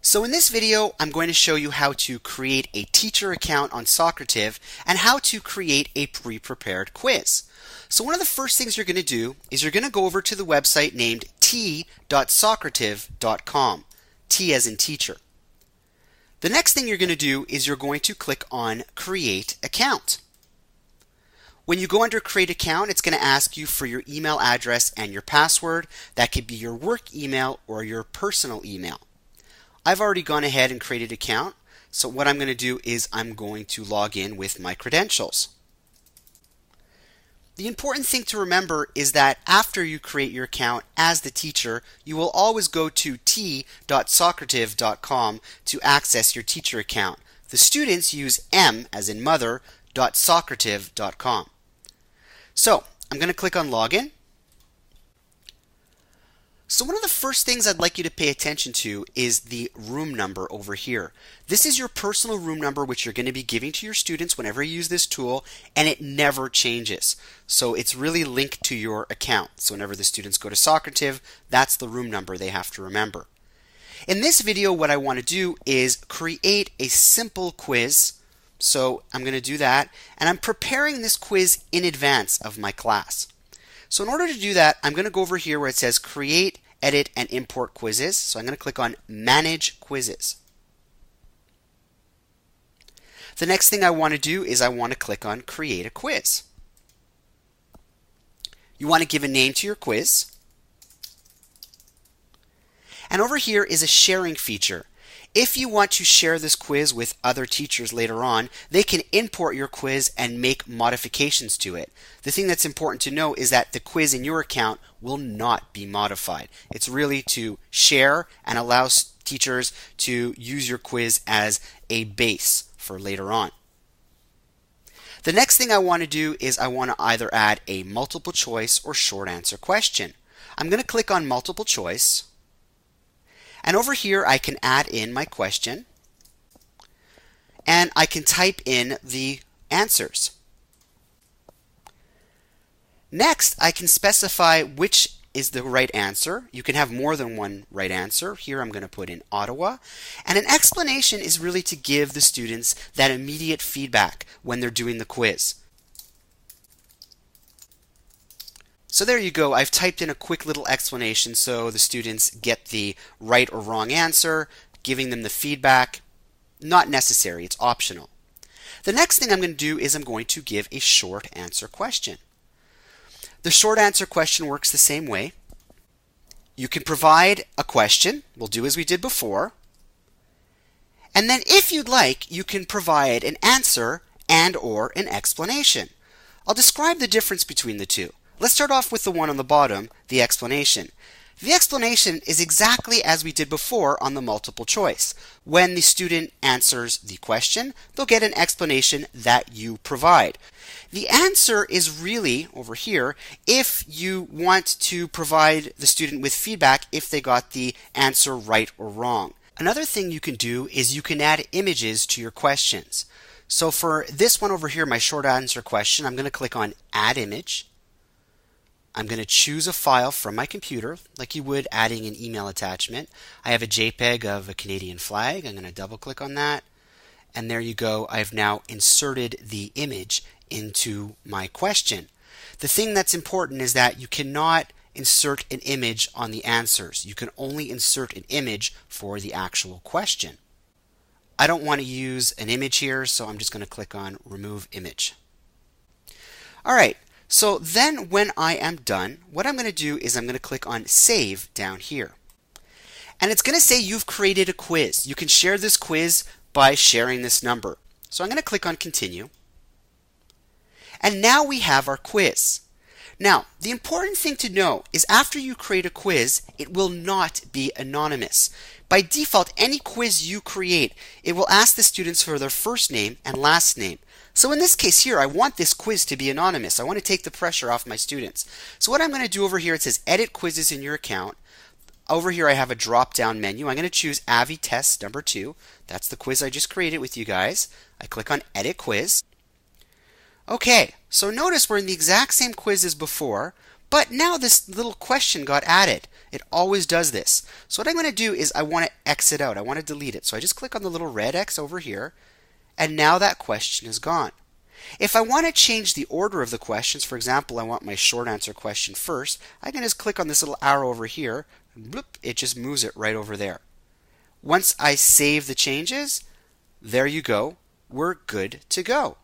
So in this video, I'm going to show you how to create a teacher account on Socrative and how to create a pre-prepared quiz. So one of the first things you're going to do is you're going to go over to the website named t.socrative.com, T as in teacher. The next thing you're going to do is you're going to click on Create Account. When you go under Create Account, it's going to ask you for your email address and your password. That could be your work email or your personal email. I've already gone ahead and created an account, so what I'm going to do is I'm going to log in with my credentials. The important thing to remember is that after you create your account as the teacher, you will always go to t.socrative.com to access your teacher account. The students use m as in mother.socrative.com. So I'm going to click on Login. So one of the first things I'd like you to pay attention to is the room number over here. This is your personal room number which you're going to be giving to your students whenever you use this tool, and it never changes. So it's really linked to your account. So whenever the students go to Socrative, that's the room number they have to remember. In this video, what I want to do is create a simple quiz. So I'm going to do that, and I'm preparing this quiz in advance of my class. So in order to do that, I'm going to go over here where it says Create, Edit, and Import Quizzes. So I'm going to click on Manage Quizzes. The next thing I want to do is I want to click on Create a Quiz. You want to give a name to your quiz. And over here is a sharing feature. If you want to share this quiz with other teachers later on, they can import your quiz and make modifications to it. The thing that's important to know is that the quiz in your account will not be modified. It's really to share and allow teachers to use your quiz as a base for later on. The next thing I want to do is I want to either add a multiple choice or short answer question. I'm going to click on multiple choice. And over here, I can add in my question, and I can type in the answers. Next, I can specify which is the right answer. You can have more than one right answer. Here, I'm going to put in Ottawa. And an explanation is really to give the students that immediate feedback when they're doing the quiz. So there you go. I've typed in a quick little explanation so the students get the right or wrong answer, giving them the feedback. Not necessary, it's optional. The next thing I'm going to do is I'm going to give a short answer question. The short answer question works the same way. You can provide a question. We'll do as we did before. And then if you'd like, you can provide an answer and or an explanation. I'll describe the difference between the two. Let's start off with the one on the bottom, the explanation. The explanation is exactly as we did before on the multiple choice. When the student answers the question, they'll get an explanation that you provide. The answer is really, over here, if you want to provide the student with feedback if they got the answer right or wrong. Another thing you can do is you can add images to your questions. So for this one over here, my short answer question, I'm going to click on Add Image. I'm going to choose a file from my computer, like you would adding an email attachment. I have a JPEG of a Canadian flag. I'm going to double click on that. And there you go. I've now inserted the image into my question. The thing that's important is that you cannot insert an image on the answers. You can only insert an image for the actual question. I don't want to use an image here, so I'm just going to click on Remove Image. All right. So then when I am done, what I'm going to do is I'm going to click on Save down here. And it's going to say you've created a quiz. You can share this quiz by sharing this number. So I'm going to click on Continue. And now we have our quiz. Now, the important thing to know is after you create a quiz, it will not be anonymous. By default, any quiz you create, it will ask the students for their first name and last name. So in this case here, I want this quiz to be anonymous. I want to take the pressure off my students. So what I'm going to do over here, it says Edit Quizzes in your account. Over here I have a drop-down menu. I'm going to choose Avi Test number 2. That's the quiz I just created with you guys. I click on Edit Quiz. Okay, so notice we're in the exact same quiz as before, But now this little question got added. It always does this. So what I'm going to do is I want to exit out. I want to delete it. So I just click on the little red X over here, and now that question is gone. If I want to change the order of the questions, for example, I want my short answer question first, I can just click on this little arrow over here, and bloop, it just moves it right over there. Once I save the changes, there you go. We're good to go.